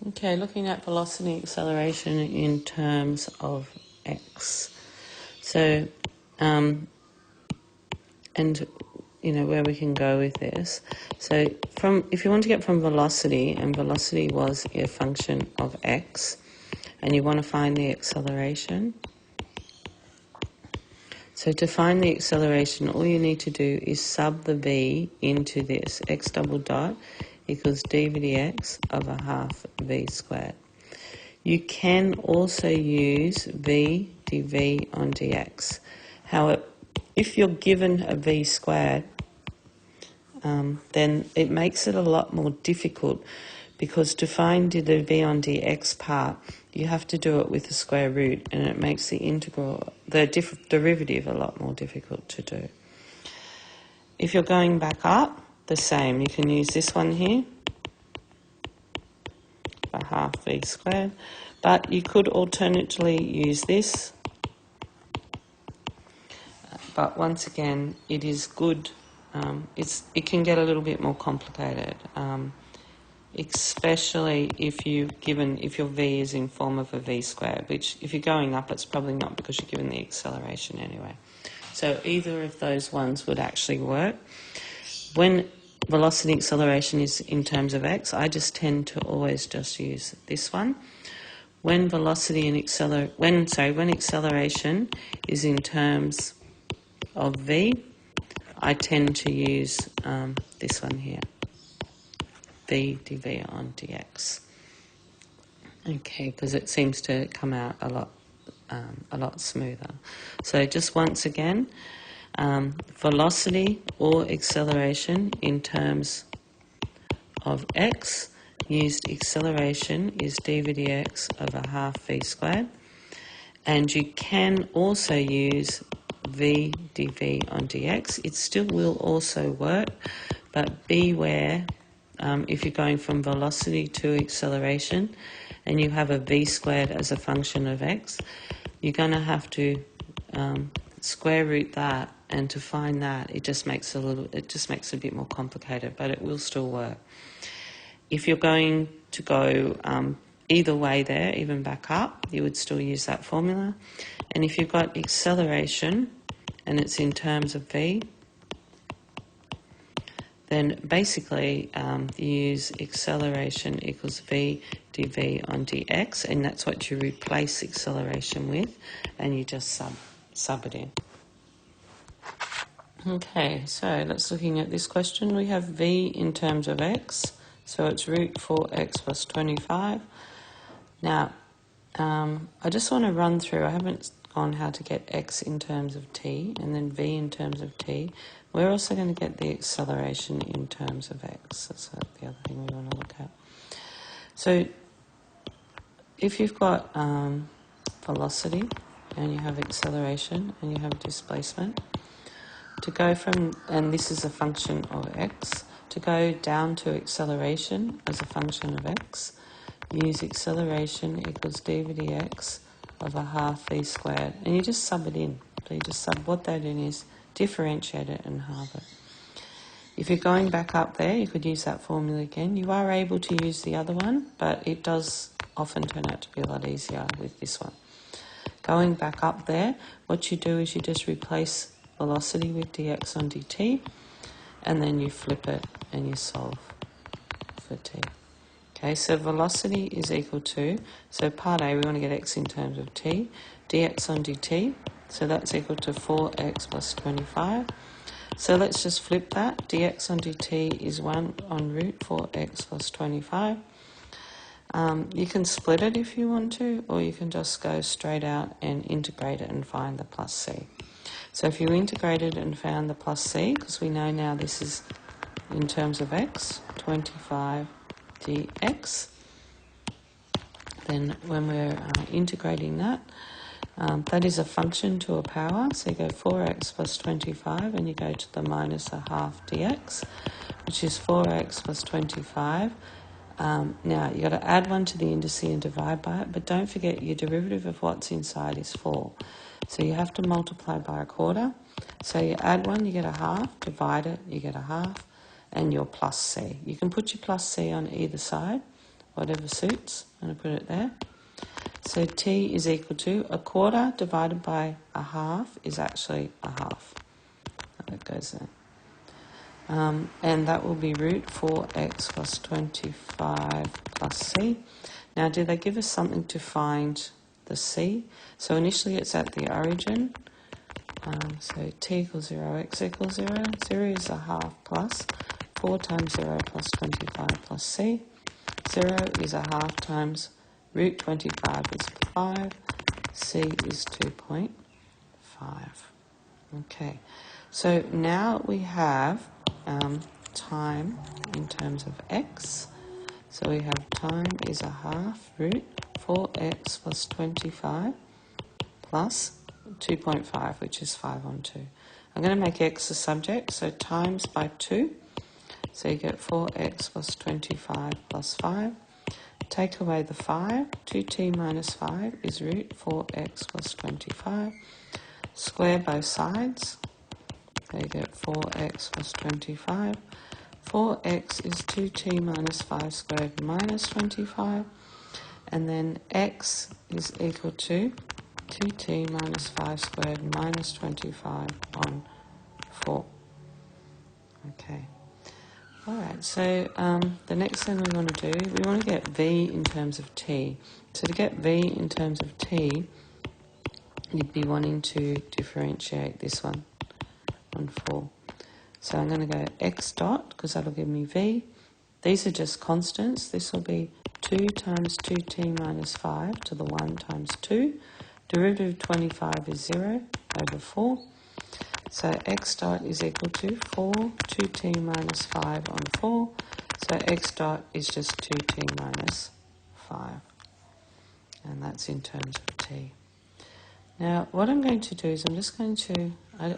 Okay, looking at velocity and acceleration in terms of x. So, and where we can go with this. So, if you want to get from velocity, and velocity was a function of x, and you want to find the acceleration. So to find the acceleration, all you need to do is sub the v into this. X double dot equals d v dx over half v squared. You can also use v dv on dx. However, if you're given a v squared, then it makes it a lot more difficult, because to find the v on dx part, you have to do it with the square root, and it makes the derivative a lot more difficult to do. If you're going back up, the same. You can use this one here, a half v squared, but you could alternatively use this. But once again, it is good. It can get a little bit more complicated, especially if your v is in form of a v squared, which if you're going up, it's probably not, because you're given the acceleration anyway. So either of those ones would actually work. When velocity acceleration is in terms of x, I just tend to always just use this one. When when acceleration is in terms of v, I tend to use this one here, v dv on dx. Okay, because it seems to come out a lot smoother. So just once again, velocity or acceleration in terms of x, used acceleration is d v dx over half v squared, and you can also use v dv on dx. It still will also work, but beware if you're going from velocity to acceleration and you have a v squared as a function of x, you're going to have to square root that, and to find that, it just makes it a bit more complicated, but it will still work. If you're going to go either way there, even back up, you would still use that formula. And if you've got acceleration and it's in terms of v, then basically you use acceleration equals v dv on dx, and that's what you replace acceleration with, and you just sub it in. Okay, so let's looking at this question. We have v in terms of x, so it's root 4x plus 25. Now, I just want to run through, I haven't gone how to get x in terms of t, and then v in terms of t. We're also going to get the acceleration in terms of x. That's the other thing we want to look at. So, if you've got velocity, and you have acceleration, and you have displacement, to go from, and this is a function of x, to go down to acceleration as a function of x, use acceleration equals d v dx over half v squared, and you just sub it in. So you just sub what that in is, differentiate it and halve it. If you're going back up there, you could use that formula again. You are able to use the other one, but it does often turn out to be a lot easier with this one. Going back up there, what you do is you just replace velocity with dx on dt, and then you flip it and you solve for t. Okay, so velocity is equal to, so part A, we want to get x in terms of t, dx on dt, so that's equal to 4x plus 25. So let's just flip that. Dx on dt is 1 on root 4x plus 25. You can split it if you want to, or you can just go straight out and integrate it and find the plus c. So if you integrated and found the plus c, because we know now this is in terms of x, 25 dx, then when we're integrating that, that is a function to a power, so you go 4x plus 25 and you go to the minus a half dx, which is 4x plus 25. Now, you've got to add 1 to the indice and divide by it, but don't forget your derivative of what's inside is 4. So you have to multiply by a quarter. So you add 1, you get a half, divide it, you get a half, and your plus c. You can put your plus c on either side, whatever suits. I'm going to put it there. So t is equal to 1/4 divided by 1/2 is actually 1/2. That goes there. And that will be root 4x plus 25 plus c. Now, do they give us something to find the c? So initially it's at the origin. So t equals 0, x equals 0. 0 is 1/2 plus 4 times 0 plus 25 plus c. 0 is 1/2 times root 25 is 5. C is 2.5. Okay, so now we have time in terms of x. So we have time is 1/2 root 4x plus 25 plus 2.5, which is 5 on 2. I'm going to make x the subject, so times by 2. So you get 4x plus 25 plus 5. Take away the 5. 2t minus 5 is root 4x plus 25. Square both sides. So you get 4x plus 25. 4x is 2t minus 5 squared minus 25. And then x is equal to 2t minus 5 squared minus 25 on 4. Okay. Alright, so the next thing we want to do, we want to get v in terms of t. So to get v in terms of t, you'd be wanting to differentiate this one on 4. So I'm going to go x dot, because that'll give me v. These are just constants. This will be 2 times 2t minus 5 to the 1 times 2. Derivative of 25 is 0 over 4. So x dot is equal to 4, 2t minus 5 on 4. So x dot is just 2t minus 5. And that's in terms of t. Now, what I'm going to do is I'm just going to...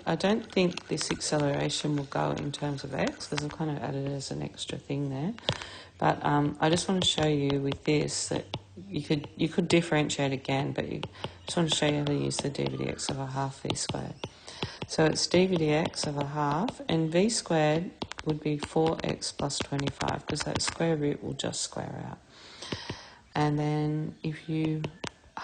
I don't think this acceleration will go in terms of x, because I've kind of added it as an extra thing there. But I just want to show you with this that you could differentiate again, but I just want to show you how to use the d over dx of 1/2 v squared. So it's d over dx of 1/2, and v squared would be 4x plus 25, because that square root will just square out. And then if you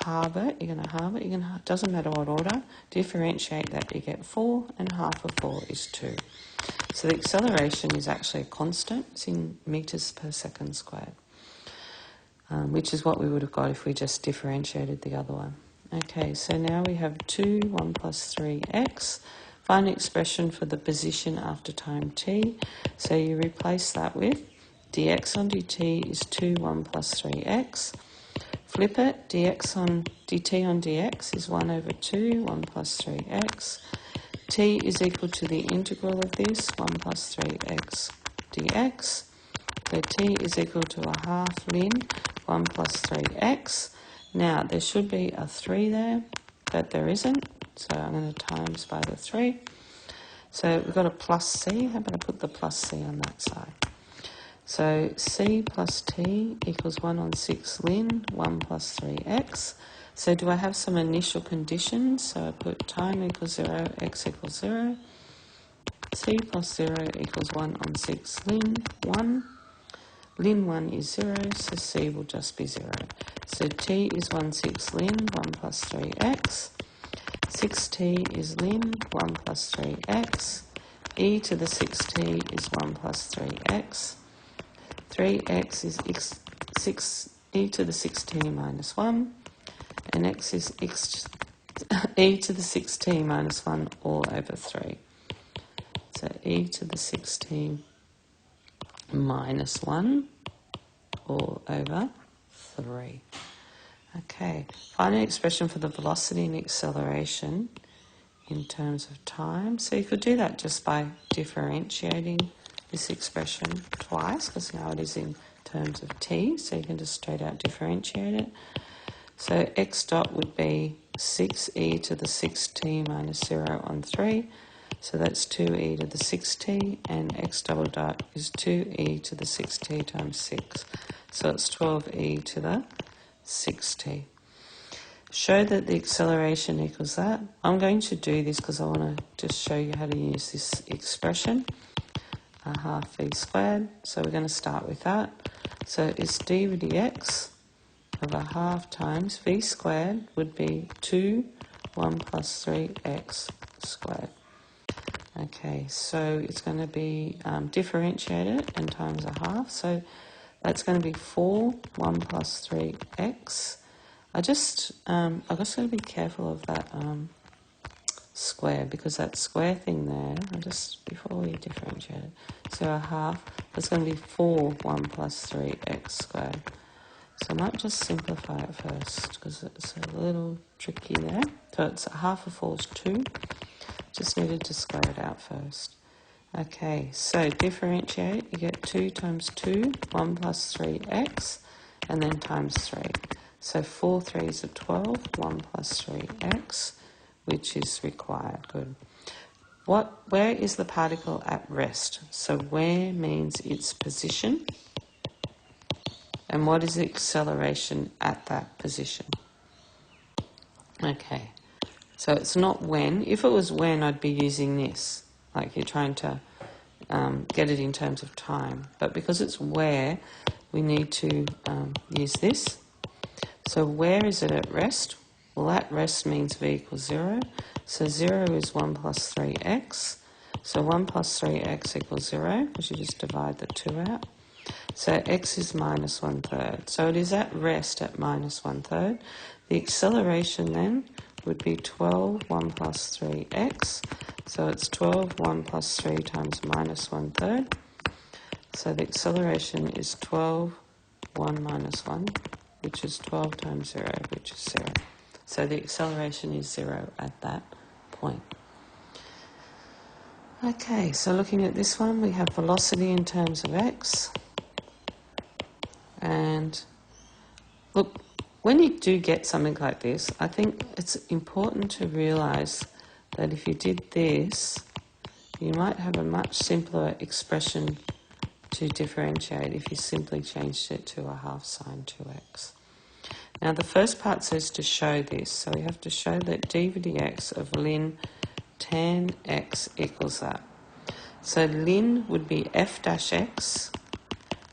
halve it, you're going to halve it. Doesn't matter what order. Differentiate that, you get 4, and half of 4 is 2. So the acceleration is actually a constant. It's in meters per second squared, which is what we would have got if we just differentiated the other one. Okay, so now we have 2, 1 plus 3x. Find an expression for the position after time t. So you replace that with dx on dt is 2, 1 plus 3x. Flip it, dt on dx is 1 over 2, 1 plus 3x. T is equal to the integral of this, 1 plus 3x dx. So t is equal to 1/2 ln 1 plus 3x. Now, there should be a 3 there, but there isn't. So I'm going to times by the 3. So we've got a plus c. How about I put the plus c on that side? So c plus t equals 1 on 6 ln 1 plus 3x. So do I have some initial conditions? So I put time equals 0, x equals 0. C plus 0 equals 1 on 6 ln 1. Ln 1 is 0, so c will just be 0. So t is 1/6 ln 1 plus 3x. 6t is ln 1 plus 3x. E to the 6t is 1 plus 3x. 3x is e to the 6t minus 1. And x is e to the 6t minus 1 all over 3. So e to the 6t minus 1 all over 3. Okay, find an expression for the velocity and acceleration in terms of time. So you could do that just by differentiating this expression twice, because now it is in terms of t, so you can just straight out differentiate it. So x dot would be 6e to the 6t minus 0 on 3. So that's 2e to the 6t, and x double dot is 2e to the 6t times 6. So it's 12e to the 6t. Show that the acceleration equals that. I'm going to do this because I want to just show you how to use this expression. a half v squared. So we're going to start with that. So it's d over dx of a half times v squared would be 2, 1 plus 3x squared. Okay, so it's going to be differentiated and times a half. So that's going to be 4, 1 plus 3x. I've just got to be careful of that square, because that square thing there, before we differentiate it, so a half, that's going to be 4, 1 plus 3x squared. So I might just simplify it first, because it's a little tricky there. So it's a half of 4 is 2. Just needed to square it out first. Okay, so differentiate, you get 2 times 2, 1 plus 3x, and then times 3. So 4 3s are 12, 1 plus 3x, which is required. Good. Where is the particle at rest? So where means its position. And what is the acceleration at that position? Okay, so it's not when. If it was when, I'd be using this. Like you're trying to get it in terms of time. But because it's where, we need to use this. So where is it at rest? Well, at rest means v equals 0. So 0 is 1 plus 3x. So 1 plus 3x equals 0, because you just divide the 2 out. So x is minus 1/3. So it is at rest at minus 1/3. The acceleration then would be 12, 1 plus 3x. So it's 12, 1 plus 3 times minus 1/3. So the acceleration is 12, 1 minus 1, which is 12 times 0, which is 0. So the acceleration is 0 at that point. Okay, so looking at this one, we have velocity in terms of x. And look, when you do get something like this, I think it's important to realise that if you did this, you might have a much simpler expression to differentiate if you simply changed it to a half sine 2x. Now the first part says to show this, so we have to show that d over dx of ln tan x equals that. So ln would be f dash x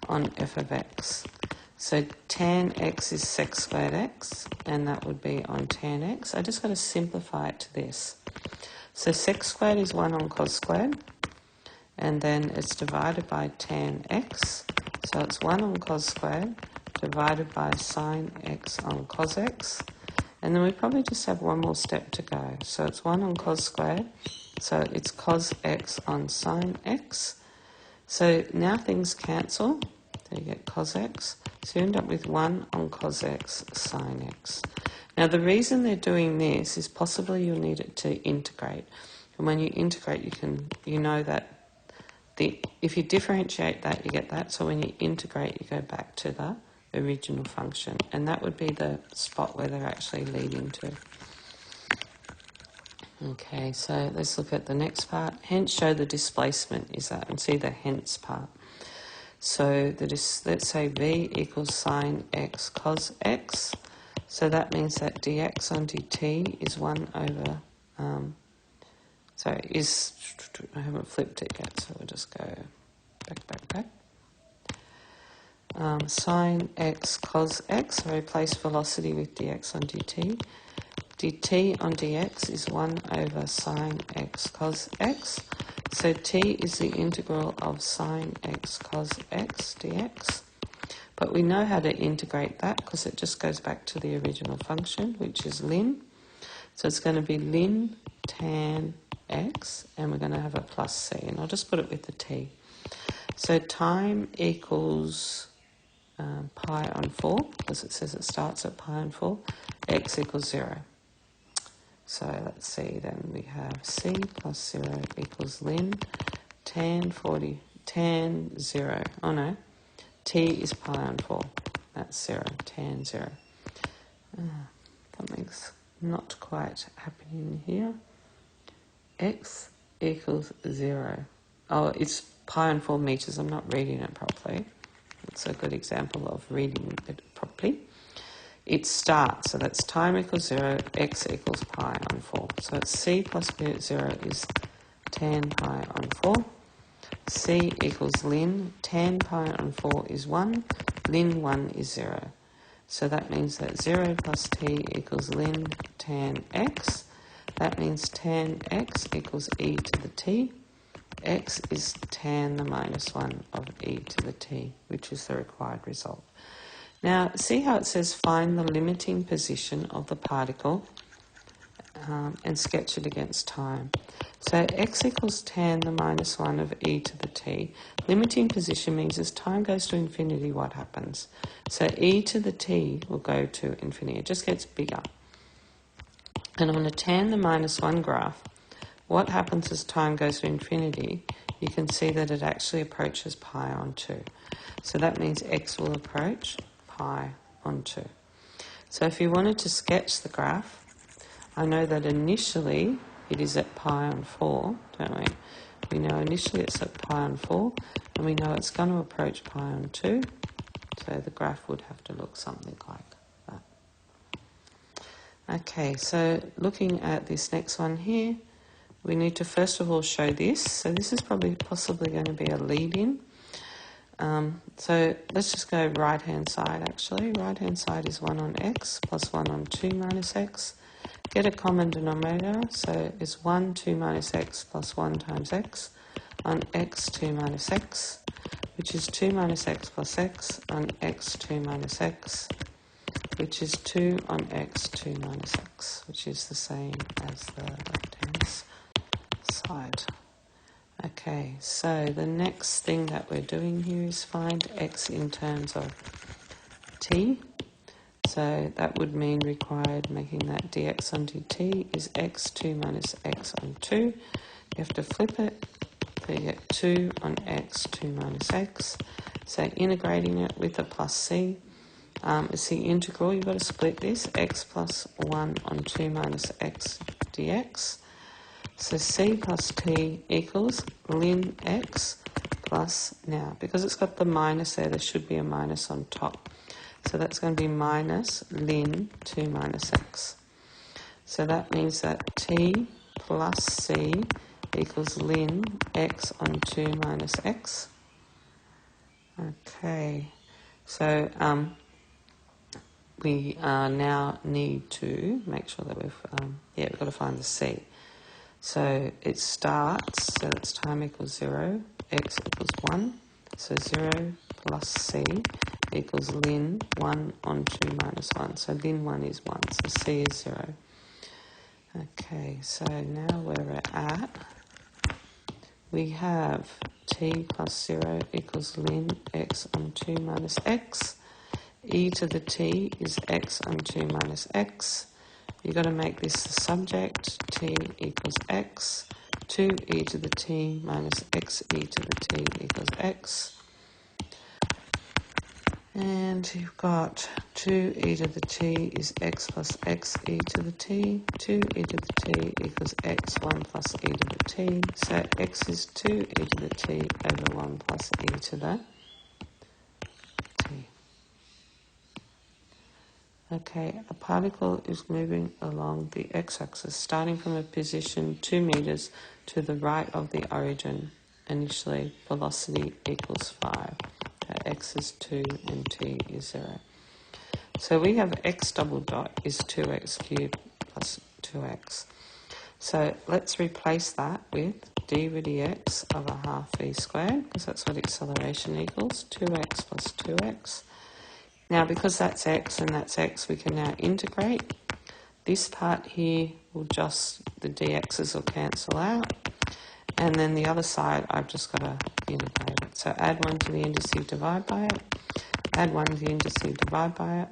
on f of x. So tan x is sec squared x, and that would be on tan x. I just got to simplify it to this. So sec squared is 1 on cos squared, and then it's divided by tan x. So it's 1 on cos squared divided by sine x on cos x. And then we probably just have one more step to go. So it's 1 on cos squared, so it's cos x on sine x. So now things cancel. So you get cos x. So you end up with 1 on cos x sine x. Now the reason they're doing this is possibly you'll need it to integrate. And when you integrate, you know that if you differentiate that, you get that. So when you integrate, you go back to the original function. And that would be the spot where they're actually leading to. Okay, so let's look at the next part. Hence show the displacement is that, and see the hence part. So let's say v equals sine x cos x. So that means that dx on dt is 1 over, I haven't flipped it yet, so we'll just go back. Sine x cos x, so replace velocity with dx on dt. dt on dx is 1 over sine x cos x. So t is the integral of sine x cos x dx. But we know how to integrate that because it just goes back to the original function, which is ln. So it's going to be ln tan x, and we're going to have a plus c. And I'll just put it with the t. So time equals pi on 4, because it says it starts at pi on 4. X equals 0. So let's see, then we have c plus 0 equals ln tan 0. Oh no, t is pi on 4. That's 0, tan 0. Something's not quite happening here. X equals 0. Oh, it's pi on 4 meters. I'm not reading it properly. It's a good example of reading it properly. It starts, so that's time equals 0, x equals pi on 4. So it's c plus b at 0 is tan pi on 4. C equals ln tan pi on 4 is 1, ln 1 is 0. So that means that 0 plus t equals ln tan x. That means tan x equals e to the t. X is tan the minus 1 of e to the t, which is the required result. Now, see how it says find the limiting position of the particle and sketch it against time. So x equals tan the minus 1 of e to the t. Limiting position means as time goes to infinity, what happens? So e to the t will go to infinity. It just gets bigger. And on a tan the minus 1 graph, what happens as time goes to infinity? You can see that it actually approaches pi on 2. So that means x will approach pi on 2. So if you wanted to sketch the graph, I know that initially it is at pi on 4, don't we? We know initially it's at pi on 4, and we know it's going to approach pi on 2. So the graph would have to look something like that. Okay, so looking at this next one here, we need to first of all show this. So this is possibly going to be a lead-in. So let's just go right-hand side actually. Right-hand side is 1 on x plus 1 on 2 minus x. Get a common denominator, so it's 1, 2 minus x plus 1 times x on x, 2 minus x, which is 2 minus x plus x on x, 2 minus x, which is 2 on x, 2 minus x, which is the same as the left-hand side. Okay, so the next thing that we're doing here is find x in terms of t. So that would mean required making that dx on dt is x2 minus x on 2. You have to flip it, so you get 2 on x, 2 minus x. So integrating it with a plus c. It's the integral, you've got to split this, x plus 1 on 2 minus x dx. So c plus t equals ln x plus, now because it's got the minus there should be a minus on top. So that's going to be minus ln 2 minus x. So that means that t plus c equals ln x on 2 minus x. Okay, so we now need to make sure that we've got to find the c. So it starts, so it's time equals 0, x equals 1, so 0 plus c equals ln 1 on 2 minus 1. So ln 1 is 1, so c is 0. Okay, so now where we're at, we have t plus 0 equals ln x on 2 minus x. E to the t is x on 2 minus x. You've got to make this the subject, t equals x, 2e to the t minus xe to the t equals x. And you've got 2e to the t is x plus xe to the t, 2e to the t equals x1 plus e to the t. So x is 2e to the t over 1 plus e to the t. Okay, a particle is moving along the x-axis, starting from a position 2 meters to the right of the origin. Initially, velocity equals 5. X is 2 and t is 0. So we have x double dot is 2x cubed plus 2x. So let's replace that with d over dx of a half v squared, because that's what acceleration equals, 2x plus 2x. Now, because that's x and that's x, we can now integrate. This part here will the dx's will cancel out. And then the other side, I've just got to integrate it. So add 1 to the indices, divide by it. Add 1 to the indices, divide by it.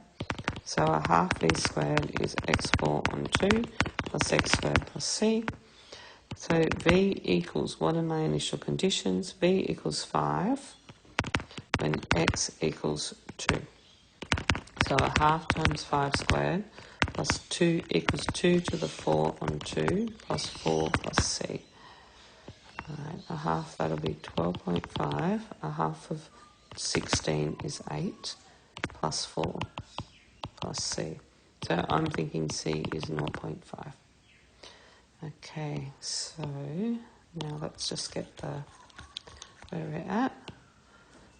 So a half v squared is x4 on 2 plus x squared plus c. So v equals, what are my initial conditions? V equals 5 when x equals 2. So a half times 5 squared plus 2 equals 2 to the 4 on 2 plus 4 plus c. Alright, a half, that'll be 12.5. A half of 16 is 8 plus 4 plus c. So I'm thinking c is 0.5. Okay, so now let's just get the where we're at.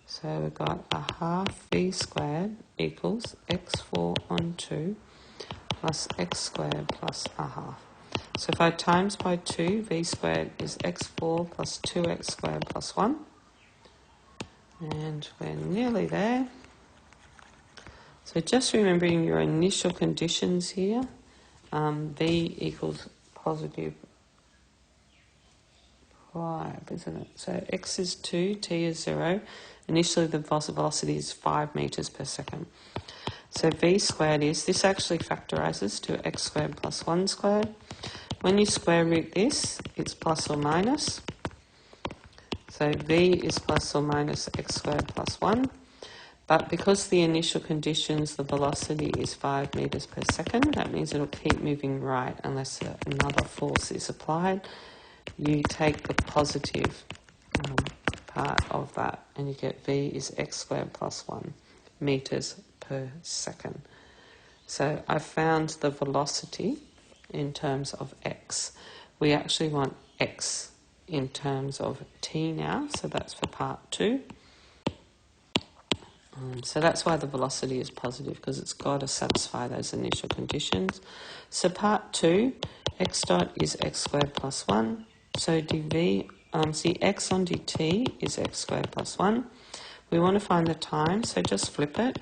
So we've got a half v squared equals x4 on 2 plus x squared plus a half. So if I times by 2, v squared is x4 plus 2x squared plus 1. And we're nearly there. So just remembering your initial conditions here, v equals positive 5, isn't it? So x is 2, t is 0. Initially the velocity is 5 meters per second. So v squared is, this actually factorizes to x squared plus 1 squared. When you square root this, it's plus or minus. So v is plus or minus x squared plus 1. But because the initial conditions, the velocity is 5 meters per second, that means it'll keep moving right unless another force is applied. You take the positive part of that and you get v is x squared plus 1 meters per second. So I found the velocity in terms of x. We actually want x in terms of t now, so that's for part 2. So that's why the velocity is positive, because it's got to satisfy those initial conditions. So part 2, x dot is x squared plus 1. So dv, x on dt is x squared plus 1. We want to find the time, so just flip it.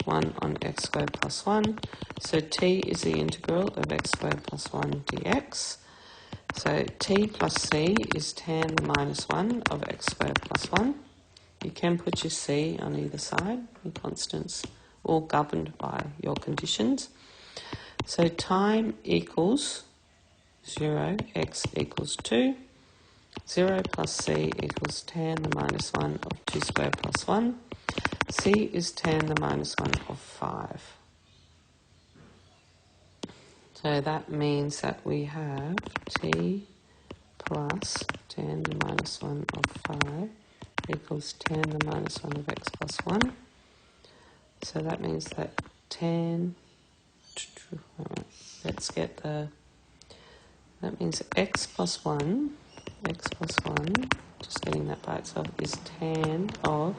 1 on x squared plus 1. So t is the integral of x squared plus 1 dx. So t plus c is tan the minus 1 of x squared plus 1. You can put your c on either side, your constants, all governed by your conditions. So time equals 0, x equals 2. 0 plus c equals tan the minus 1 of 2 squared plus 1. C is tan the minus 1 of 5. So that means that we have t plus tan the minus 1 of 5 equals tan the minus 1 of x plus 1. So that means that tan, let's get the, that means x plus 1, just getting that by itself, is tan of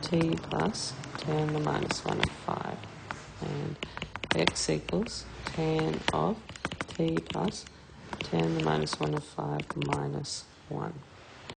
t plus tan the minus 1 of 5. And x equals tan of t plus tan the minus 1 of 5 minus 1.